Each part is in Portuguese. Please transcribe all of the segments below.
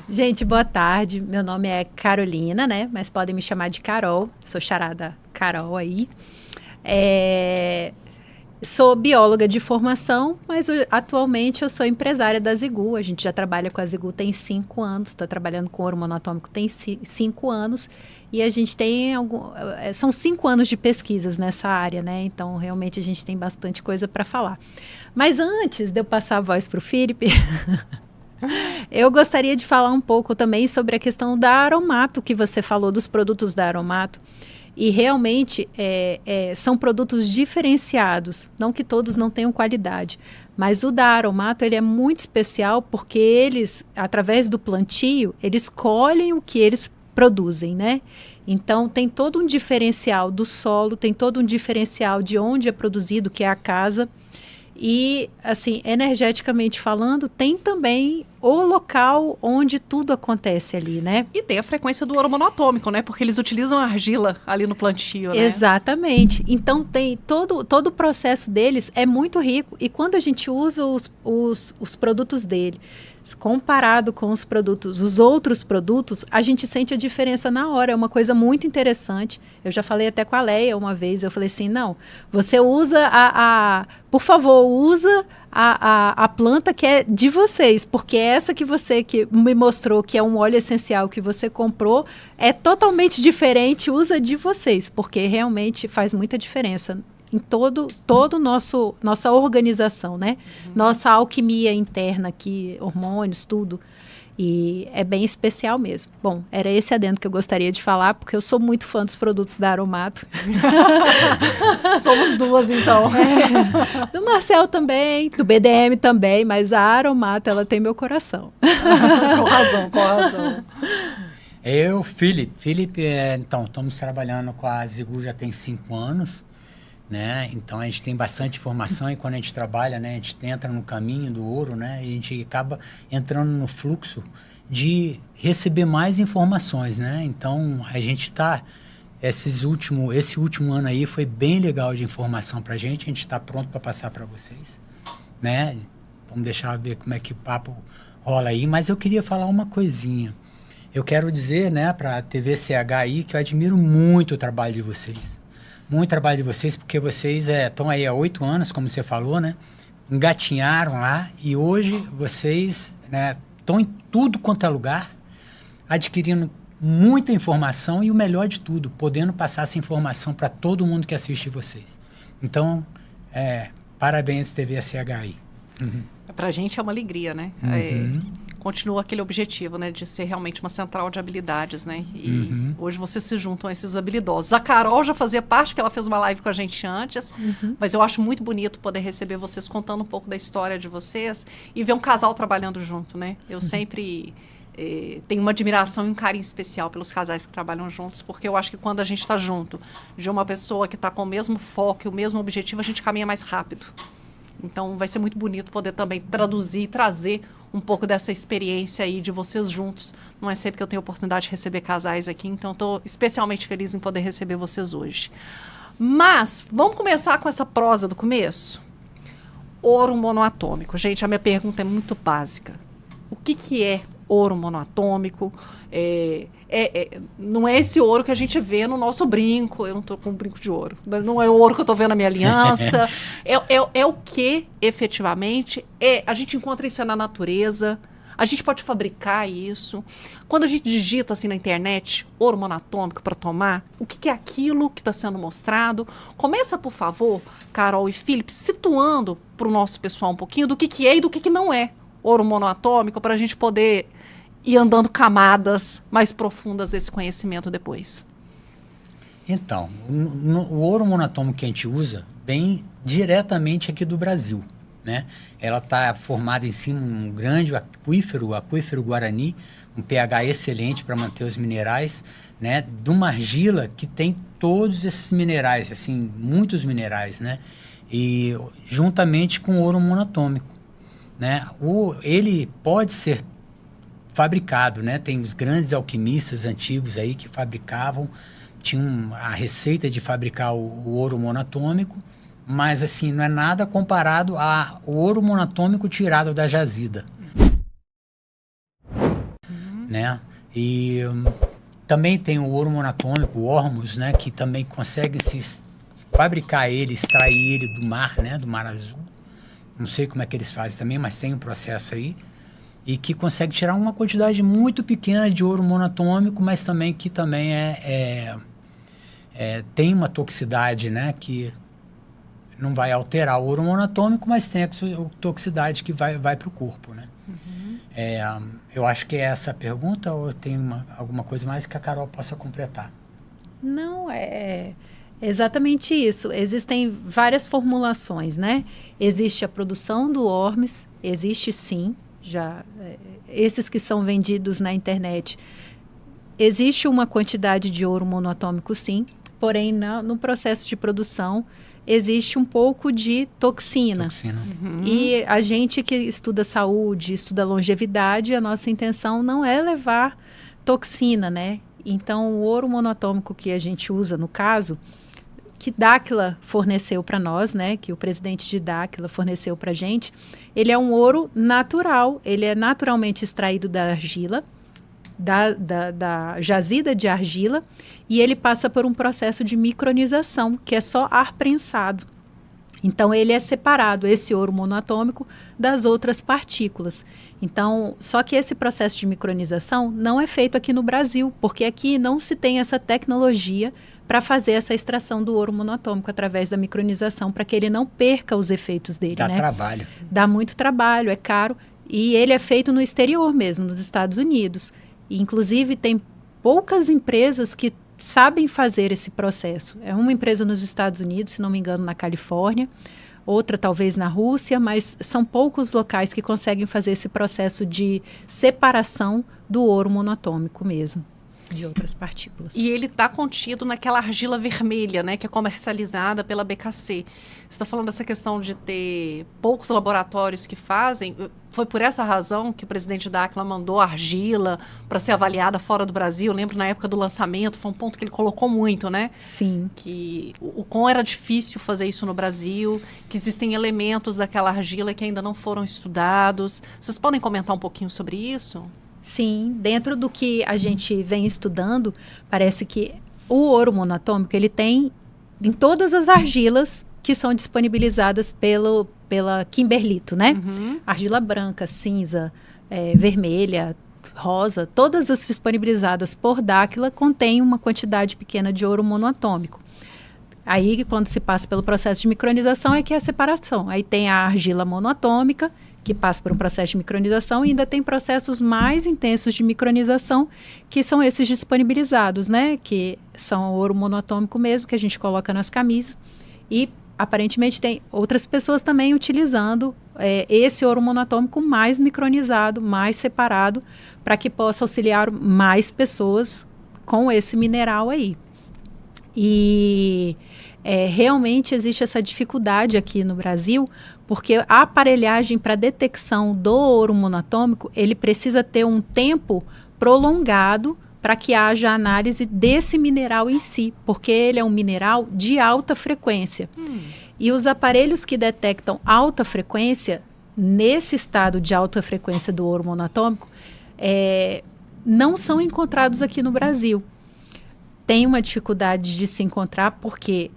Gente, boa tarde. Meu nome é Carolina, né? Mas podem me chamar de Carol. Sou charada Carol aí. Sou bióloga de formação, mas atualmente eu sou empresária da Zigu. A gente já trabalha com a Zigu tem 5 anos, está trabalhando com ouro monoatômico tem 5 anos. E a gente tem são 5 anos de pesquisas nessa área, né? Então, realmente, a gente tem bastante coisa para falar. Mas antes de eu passar a voz para o Felipe, eu gostaria de falar um pouco também sobre a questão da Aromato, que você falou dos produtos da Aromato. E realmente são produtos diferenciados, não que todos não tenham qualidade, mas o da Aromato ele é muito especial porque eles, através do plantio, eles colhem o que eles produzem, né? Então tem todo um diferencial do solo, tem todo um diferencial de onde é produzido, que é a casa. E, assim, energeticamente falando, tem também o local onde tudo acontece ali, né? E tem a frequência do ouro monoatômico, né? Porque eles utilizam a argila ali no plantio, né? Exatamente. Então, tem todo o processo deles é muito rico. E quando a gente usa os produtos dele, comparado com os outros produtos, a gente sente a diferença na hora. É uma coisa muito interessante. Eu já falei até com a Leia uma vez, eu falei assim, não, você usa por favor, usa a planta que é de vocês, porque essa que me mostrou que é um óleo essencial que você comprou, é totalmente diferente, usa de vocês, porque realmente faz muita diferença em todo nossa organização, né? Nossa alquimia interna aqui, hormônios, tudo. E é bem especial mesmo. Bom, era esse adendo que eu gostaria de falar, porque eu sou muito fã dos produtos da Aromato. Somos duas, então. Do Marcel também, do BDM também, mas a Aromato, ela tem meu coração. Com razão. Felipe, então, estamos trabalhando com a Zigu já tem 5 anos, né? Então a gente tem bastante informação e quando a gente trabalha, né, a gente entra no caminho do ouro, né? E a gente acaba entrando no fluxo de receber mais informações, né? Então a gente está esse último ano aí foi bem legal de informação para a gente está pronto para passar para vocês, né? Vamos deixar ver como é que o papo rola aí, mas eu queria falar uma coisinha. Eu quero dizer, né, para a TVCH aí que eu admiro muito o trabalho de vocês. Muito trabalho de vocês, porque vocês estão aí há 8 anos, como você falou, né? Engatinharam lá e hoje vocês estão em tudo quanto é lugar, adquirindo muita informação e o melhor de tudo, podendo passar essa informação para todo mundo que assiste vocês. Então, parabéns TVCH aí. Para a gente é uma alegria, né? Continua aquele objetivo, né? De ser realmente uma central de habilidades, né? E hoje vocês se juntam a esses habilidosos. A Carol já fazia parte, porque ela fez uma live com a gente antes, mas eu acho muito bonito poder receber vocês contando um pouco da história de vocês e ver um casal trabalhando junto, né? Eu sempre tenho uma admiração e um carinho especial pelos casais que trabalham juntos, porque eu acho que quando a gente está junto de uma pessoa que está com o mesmo foco e o mesmo objetivo, a gente caminha mais rápido. Então, vai ser muito bonito poder também traduzir e trazer um pouco dessa experiência aí de vocês juntos. Não é sempre que eu tenho oportunidade de receber casais aqui, então estou especialmente feliz em poder receber vocês hoje. Mas, vamos começar com essa prosa do começo? Ouro monoatômico. Gente, a minha pergunta é muito básica. O que é ouro monoatômico? Não é esse ouro que a gente vê no nosso brinco. Eu não estou com um brinco de ouro. Não é o ouro que eu estou vendo na minha aliança. É o que, efetivamente, a gente encontra isso na natureza. A gente pode fabricar isso. Quando a gente digita assim na internet, ouro monoatômico para tomar, o que é aquilo que está sendo mostrado? Começa, por favor, Carol e Felipe, situando para o nosso pessoal um pouquinho do que é e do que não é ouro monoatômico, para a gente poder ir andando camadas mais profundas desse conhecimento depois. Então, o ouro monoatômico que a gente usa vem diretamente aqui do Brasil, né? Ela está formada em cima de um grande aquífero, o aquífero Guarani, um pH excelente para manter os minerais, né? De uma argila que tem todos esses minerais, assim, muitos minerais, né? E juntamente com o ouro monoatômico, né? Ele pode ser fabricado, né? Tem os grandes alquimistas antigos aí que fabricavam, tinham a receita de fabricar o ouro monoatômico, mas assim, não é nada comparado ao ouro monoatômico tirado da jazida. né? E também tem o ouro monatômico, o Hormuz, né? Que também consegue fabricar ele, extrair ele do mar, né? Do mar azul. Não sei como é que eles fazem também, mas tem um processo aí. E que consegue tirar uma quantidade muito pequena de ouro monatômico, mas também que também tem uma toxicidade, né? Que não vai alterar o ouro monatômico, mas tem a toxicidade que vai para o corpo, né? Eu acho que é essa a pergunta, ou tem alguma coisa mais que a Carol possa completar? Não, é exatamente isso. Existem várias formulações, né? Existe a produção do Hormuz, existe sim, esses que são vendidos na internet. Existe uma quantidade de ouro monoatômico, sim, porém no processo de produção existe um pouco de toxina. E a gente que estuda saúde, estuda longevidade, a nossa intenção não é levar toxina, né? Então, o ouro monoatômico que a gente usa, no caso, que Dáquila forneceu para nós, né? Que o presidente de Dáquila forneceu para a gente, ele é um ouro natural, ele é naturalmente extraído da argila, da jazida de argila, e ele passa por um processo de micronização, que é só ar prensado. Então, ele é separado, esse ouro monoatômico, das outras partículas. Então, só que esse processo de micronização não é feito aqui no Brasil, porque aqui não se tem essa tecnologia para fazer essa extração do ouro monoatômico através da micronização, para que ele não perca os efeitos dele. Dá trabalho. Dá muito trabalho, é caro, e ele é feito no exterior mesmo, nos Estados Unidos. E, inclusive, tem poucas empresas que sabem fazer esse processo. É uma empresa nos Estados Unidos, se não me engano, na Califórnia, outra talvez na Rússia, mas são poucos locais que conseguem fazer esse processo de separação do ouro monoatômico mesmo, de outras partículas. E ele está contido naquela argila vermelha, né, que é comercializada pela BKC. Você está falando dessa questão de ter poucos laboratórios que fazem. Foi por essa razão que o presidente Dáquila mandou argila para ser avaliada fora do Brasil. Eu lembro na época do lançamento, foi um ponto que ele colocou muito, né? Sim. Que o quão era difícil fazer isso no Brasil, que existem elementos daquela argila que ainda não foram estudados. Vocês podem comentar um pouquinho sobre isso? Sim, dentro do que a gente vem estudando, parece que o ouro monoatômico, ele tem em todas as argilas que são disponibilizadas pela Kimberlito, né? Argila branca, cinza, vermelha, rosa, todas as disponibilizadas por Dáquila contêm uma quantidade pequena de ouro monoatômico. Aí, quando se passa pelo processo de micronização, é que é a separação. Aí tem a argila monoatômica, que passa por um processo de micronização, e ainda tem processos mais intensos de micronização, que são esses disponibilizados, né? Que são ouro monoatômico mesmo, que a gente coloca nas camisas. E, aparentemente, tem outras pessoas também utilizando esse ouro monoatômico mais micronizado, mais separado, para que possa auxiliar mais pessoas com esse mineral aí. E realmente existe essa dificuldade aqui no Brasil, porque a aparelhagem para detecção do ouro monoatômico, ele precisa ter um tempo prolongado para que haja análise desse mineral em si, porque ele é um mineral de alta frequência. E os aparelhos que detectam alta frequência, nesse estado de alta frequência do ouro monoatômico, não são encontrados aqui no Brasil. Tem uma dificuldade de se encontrar porque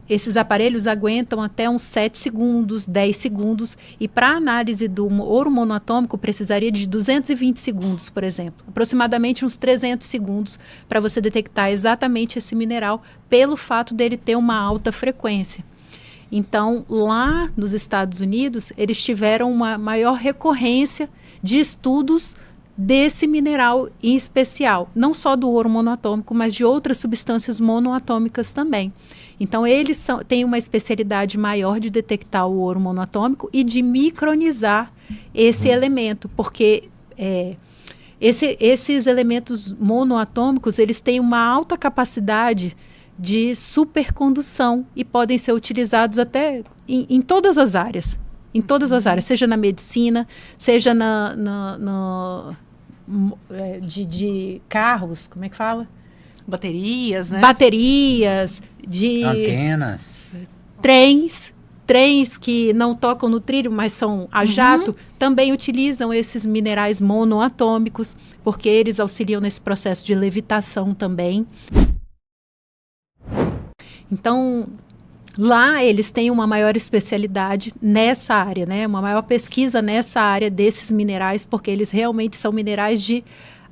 esses aparelhos aguentam até uns 7 segundos, 10 segundos, e para análise do ouro monoatômico precisaria de 220 segundos, por exemplo. Aproximadamente uns 300 segundos para você detectar exatamente esse mineral, pelo fato dele ter uma alta frequência. Então, lá nos Estados Unidos, eles tiveram uma maior recorrência de estudos desse mineral em especial, não só do ouro monoatômico, mas de outras substâncias monoatômicas também. Então, eles têm uma especialidade maior de detectar o ouro monoatômico e de micronizar esse elemento, porque esses elementos monoatômicos, eles têm uma alta capacidade de supercondução e podem ser utilizados até em todas as áreas. Em todas as áreas, seja na medicina, seja de carros, como é que fala? Baterias, né? Baterias, de antenas, trens, trens que não tocam no trilho, mas são a jato, também utilizam esses minerais monoatômicos, porque eles auxiliam nesse processo de levitação também. Então, lá eles têm uma maior especialidade nessa área, né? Uma maior pesquisa nessa área desses minerais, porque eles realmente são minerais de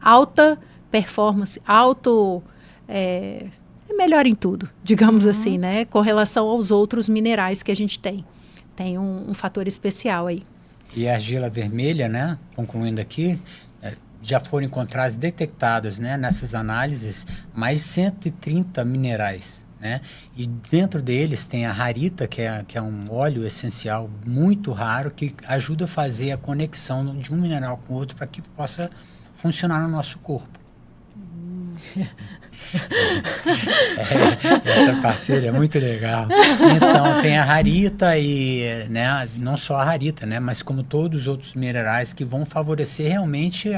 alta performance, é melhor em tudo, digamos assim, né? Com relação aos outros minerais que a gente tem. Tem um fator especial aí. E a argila vermelha, né? Concluindo aqui, já foram encontrados, detectados, né, nessas análises, mais de 130 minerais. Né? E dentro deles tem a rarita, que é um óleo essencial muito raro, que ajuda a fazer a conexão de um mineral com o outro para que possa funcionar no nosso corpo. Essa parceira é muito legal. Então tem a rarita e, né, não só a rarita, né, mas como todos os outros minerais que vão favorecer realmente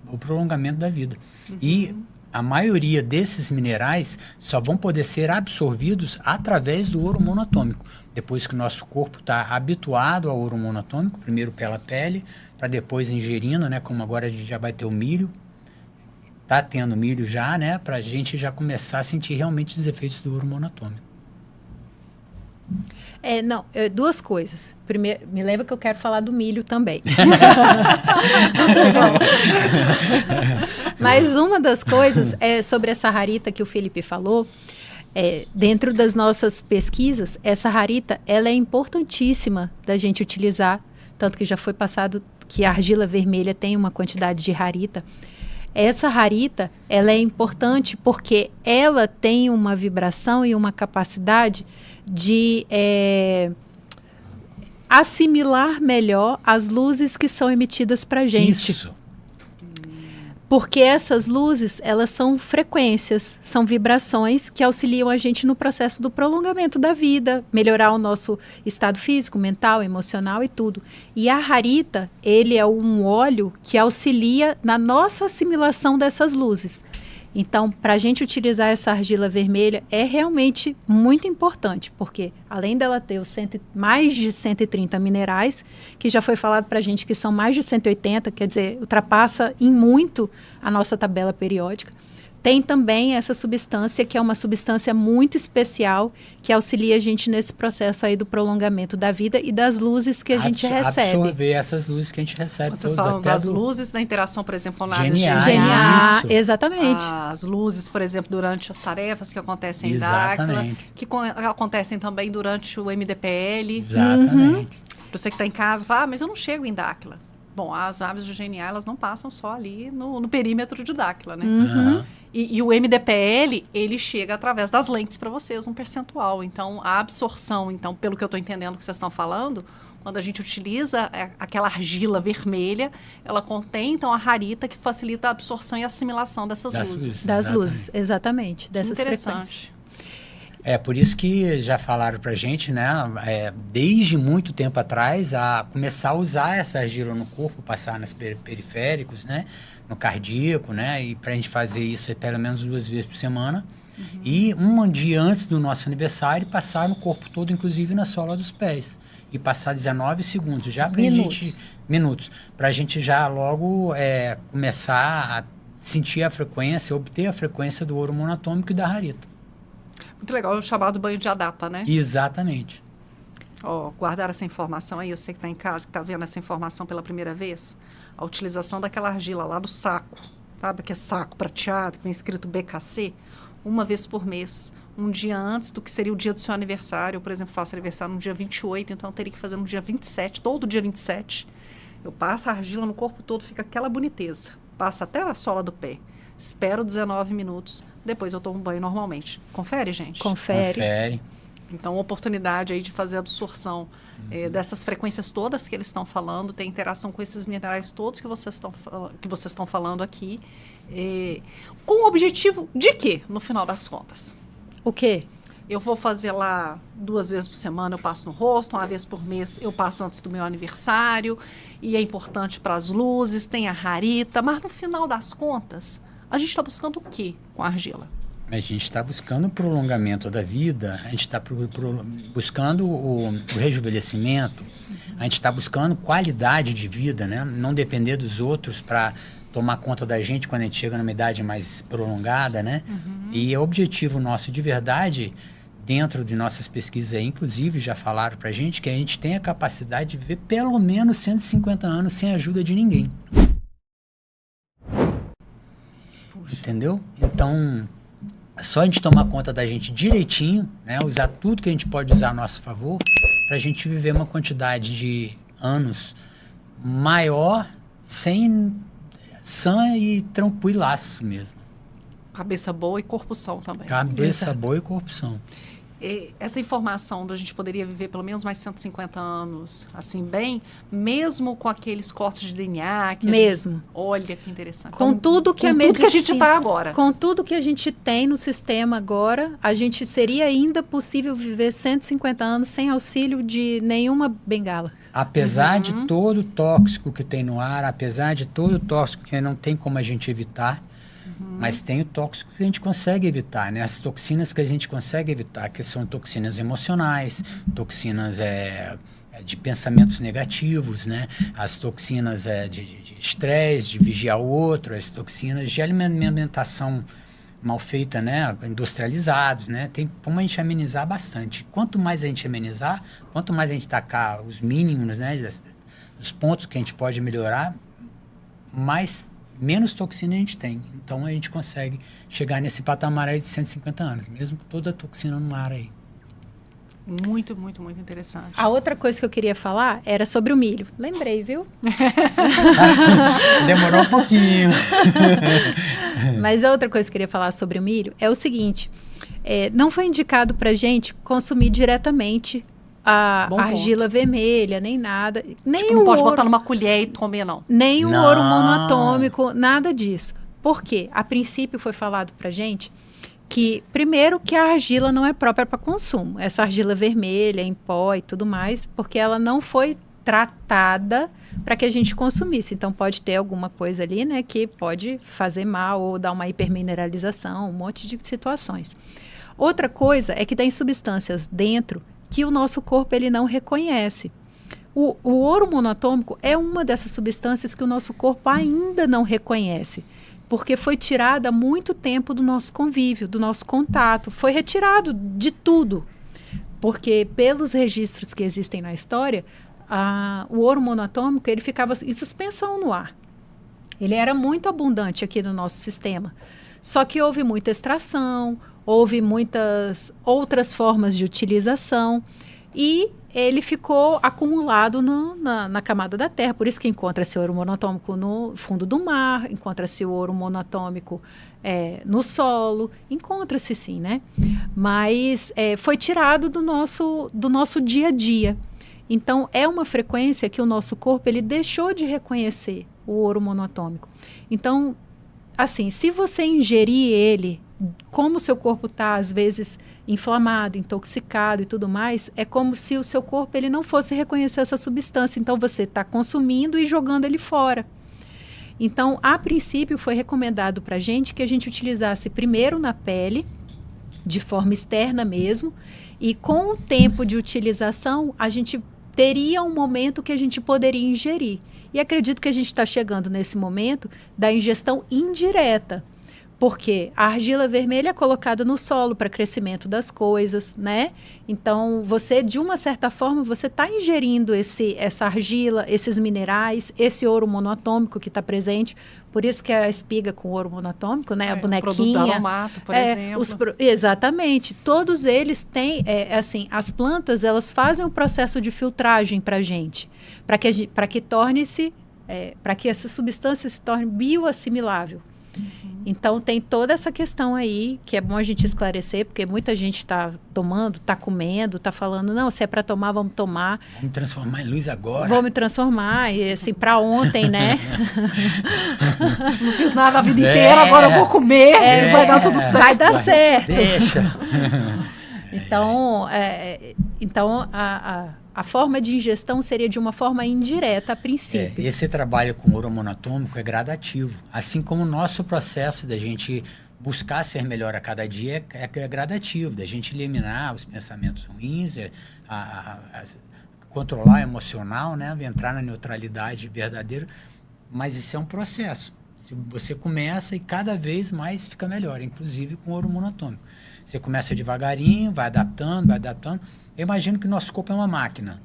o prolongamento da vida. E a maioria desses minerais só vão poder ser absorvidos através do ouro monoatômico. Depois que o nosso corpo está habituado ao ouro monoatômico, primeiro pela pele, para depois ingerindo, né? Como agora a gente já vai ter o milho. Está tendo milho já, né? Para a gente já começar a sentir realmente os efeitos do ouro monoatômico. Duas coisas. Primeiro, me lembra que eu quero falar do milho também. Mas uma das coisas é sobre essa rarita que o Felipe falou. Dentro das nossas pesquisas, essa rarita ela é importantíssima da gente utilizar, tanto que já foi passado que a argila vermelha tem uma quantidade de rarita. Essa rarita ela é importante porque ela tem uma vibração e uma capacidade de assimilar melhor as luzes que são emitidas para a gente. Isso. Porque essas luzes, elas são frequências, são vibrações que auxiliam a gente no processo do prolongamento da vida, melhorar o nosso estado físico, mental, emocional e tudo. E a rarita, ele é um óleo que auxilia na nossa assimilação dessas luzes. Então, para a gente utilizar essa argila vermelha é realmente muito importante, porque além dela ter mais de 130 minerais, que já foi falado para a gente que são mais de 180, quer dizer, ultrapassa em muito a nossa tabela periódica, tem também essa substância, que é uma substância muito especial, que auxilia a gente nesse processo aí do prolongamento da vida e das luzes que a gente recebe. Absorver essas luzes que a gente recebe. Quando vocês falam das luzes da interação, por exemplo, na GNA, exatamente. As luzes, por exemplo, durante as tarefas que acontecem em Dáquila, que acontecem também durante o MDPL. Exatamente. Você que está em casa, fala, mas eu não chego em Dáquila. Bom, as aves de GNA, elas não passam só ali no perímetro de Dáquila, né? E o MDPL, ele chega através das lentes para vocês, um percentual. Então, a absorção, pelo que eu estou entendendo que vocês estão falando, quando a gente utiliza aquela argila vermelha, ela contém, então, a rarita que facilita a absorção e a assimilação dessas luzes. Das luzes, exatamente, dessas Interessante. frequências. Por isso que já falaram pra gente, né, desde muito tempo atrás, a começar a usar essa argila no corpo, passar nos periféricos, né, no cardíaco, né, e pra gente fazer isso pelo menos 2 vezes por semana. E um dia antes do nosso aniversário, passar no corpo todo, inclusive na sola dos pés. E passar 19 segundos, já pra minutos, pra gente já logo começar a sentir a frequência, obter a frequência do ouro monoatômico e da rarita. Muito legal, é o chamado banho de Adapa, né? Exatamente. Guardar essa informação aí, eu sei que está em casa, que está vendo essa informação pela primeira vez. A utilização daquela argila lá do saco, sabe? Que é saco prateado, que vem escrito BKC, 1 vez por mês, um dia antes do que seria o dia do seu aniversário. Eu, por exemplo, faço aniversário no dia 28, então eu teria que fazer no dia 27, todo dia 27. Eu passo a argila no corpo todo, fica aquela boniteza. Passa até na sola do pé. Espero 19 minutos, depois eu tomo banho normalmente. Confere, gente? Confere. Então, oportunidade aí de fazer a absorção dessas frequências todas que eles estão falando, ter interação com esses minerais todos que vocês estão falando aqui. Com o objetivo de quê, no final das contas? O quê? Eu vou fazer lá 2 vezes por semana, eu passo no rosto, 1 vez por mês eu passo antes do meu aniversário, e é importante para as luzes, tem a rarita, mas no final das contas, a gente está buscando o quê com a argila? A gente está buscando o prolongamento da vida, a gente está buscando o rejuvenescimento, a gente está buscando qualidade de vida, né? Não depender dos outros para tomar conta da gente quando a gente chega numa idade mais prolongada, né? E o objetivo nosso de verdade, dentro de nossas pesquisas aí, inclusive já falaram para a gente que a gente tem a capacidade de viver pelo menos 150 anos sem a ajuda de ninguém. Puxa. Entendeu? Então, é só a gente tomar conta da gente direitinho, né? Usar tudo que a gente pode usar a nosso favor para a gente viver uma quantidade de anos maior, sã e tranquilaço mesmo. Cabeça boa e corpo são também. Cabeça boa e corpo são. Essa informação da gente poderia viver pelo menos mais 150 anos, assim, bem, mesmo com aqueles cortes de DNA. Mesmo. Olha que interessante. Com tudo que a medicina... tudo que a gente está agora. Com tudo que a gente tem no sistema agora, a gente seria ainda possível viver 150 anos sem auxílio de nenhuma bengala. Apesar de todo o tóxico que tem no ar, apesar de todo o tóxico que não tem como a gente evitar, mas tem o tóxico que a gente consegue evitar, né? As toxinas que a gente consegue evitar, que são toxinas emocionais, toxinas de pensamentos negativos, né? As toxinas de estresse, de vigiar o outro, as toxinas de alimentação mal feita, né? Industrializados, né? Tem como a gente amenizar bastante. Quanto mais a gente amenizar, quanto mais a gente tacar os mínimos, né? Os pontos que a gente pode melhorar, menos toxina a gente tem. Então a gente consegue chegar nesse patamar aí de 150 anos, mesmo com toda a toxina no ar aí. Muito, muito, muito interessante. A outra coisa que eu queria falar era sobre o milho. Lembrei, viu? Demorou um pouquinho. Mas a outra coisa que eu queria falar sobre o milho é o seguinte, não foi indicado pra gente consumir diretamente a argila vermelha, nem nada. Nem tipo, não pode botar numa colher e comer, não. Nem o ouro monoatômico, nada disso. Por quê? A princípio foi falado pra gente que, primeiro, que a argila não é própria para consumo. Essa argila vermelha, em pó e tudo mais, porque ela não foi tratada para que a gente consumisse. Então, pode ter alguma coisa ali, né, que pode fazer mal ou dar uma hipermineralização, um monte de situações. Outra coisa é que tem substâncias dentro que o nosso corpo ele não reconhece. O ouro monoatômico é uma dessas substâncias que o nosso corpo ainda não reconhece, porque foi tirada há muito tempo do nosso convívio, do nosso contato, foi retirado de tudo, porque pelos registros que existem na história, o ouro monoatômico ele ficava em suspensão no ar. Ele era muito abundante aqui no nosso sistema, só que houve muita extração, houve muitas outras formas de utilização e ele ficou acumulado na camada da terra. Por isso que encontra-se ouro monatômico no fundo do mar, encontra-se ouro monatômico no solo, encontra-se sim, né? Mas foi tirado do nosso dia a dia. Então, é uma frequência que o nosso corpo ele deixou de reconhecer o ouro monatômico. Então, assim, se você ingerir ele, como o seu corpo está, às vezes, inflamado, intoxicado e tudo mais, é como se o seu corpo ele não fosse reconhecer essa substância. Então, você está consumindo e jogando ele fora. Então, a princípio, foi recomendado para a gente que a gente utilizasse primeiro na pele, de forma externa mesmo, e com o tempo de utilização, a gente teria um momento que a gente poderia ingerir. E acredito que a gente está chegando nesse momento da ingestão indireta, porque a argila vermelha é colocada no solo para crescimento das coisas, né? Então, você, de uma certa forma, você está ingerindo essa argila, esses minerais, esse ouro monoatômico que está presente. Por isso que é a espiga com ouro monoatômico, né? A bonequinha. O produto do aromato, por exemplo. Exatamente. Todos eles têm, assim, as plantas, elas fazem um processo de filtragem para a gente, para que torne-se, para que essa substância se torne bioassimilável. Então, tem toda essa questão aí, que é bom a gente esclarecer, porque muita gente está tomando, está comendo, está falando, não, se é para tomar, vamos tomar. Vou me transformar em luz agora. Vou me transformar, e assim, para ontem, né? Não fiz nada a vida inteira, agora eu vou comer, vai dar tudo certo. Vai dar certo. Deixa. Então, a a forma de ingestão seria de uma forma indireta a princípio. Esse trabalho com ouro monatômico é gradativo, assim como o nosso processo da gente buscar ser melhor a cada dia é gradativo, da gente eliminar os pensamentos ruins, controlar o emocional, né? Entrar na neutralidade verdadeira, mas isso é um processo. Você começa e cada vez mais fica melhor, inclusive com ouro monatômico. Você começa devagarinho, vai adaptando. Eu imagino que o nosso corpo é uma máquina,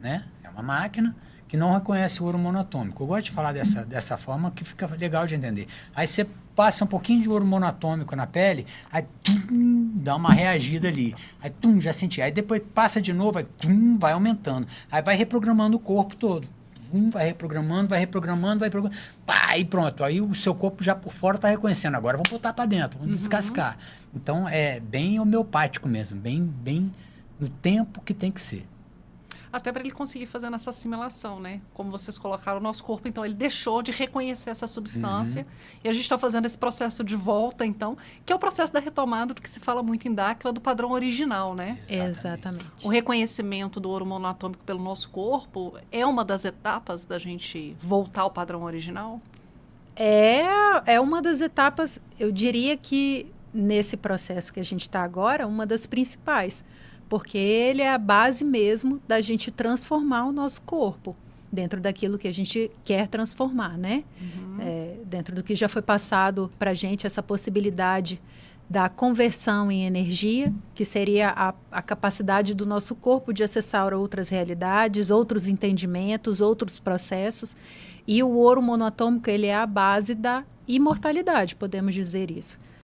né? É uma máquina que não reconhece o ouro monatômico. Eu gosto de falar dessa forma que fica legal de entender. Aí você passa um pouquinho de ouro monatômico na pele, aí dá uma reagida ali. Aí já senti. Aí depois passa de novo, aí vai aumentando. Aí vai reprogramando o corpo todo. Vai reprogramando. Pá, e pronto. Aí o seu corpo já por fora está reconhecendo. Agora vamos botar para dentro, vamos descascar. Então é bem homeopático mesmo, bem no tempo que tem que ser. Até para ele conseguir fazer essa assimilação, né? Como vocês colocaram, o nosso corpo, então, ele deixou de reconhecer essa substância. E a gente está fazendo esse processo de volta, então, que é o processo da retomada do que se fala muito em Dáquila, do padrão original, né? Exatamente. O reconhecimento do ouro monatômico pelo nosso corpo é uma das etapas da gente voltar ao padrão original? É uma das etapas, eu diria que nesse processo que a gente está agora, uma das principais. Porque ele é a base mesmo da gente transformar o nosso corpo dentro daquilo que a gente quer transformar, né? Dentro do que já foi passado para a gente, essa possibilidade da conversão em energia, que seria a capacidade do nosso corpo de acessar outras realidades, outros entendimentos, outros processos. E o ouro monatômico, ele é a base da imortalidade, podemos dizer isso.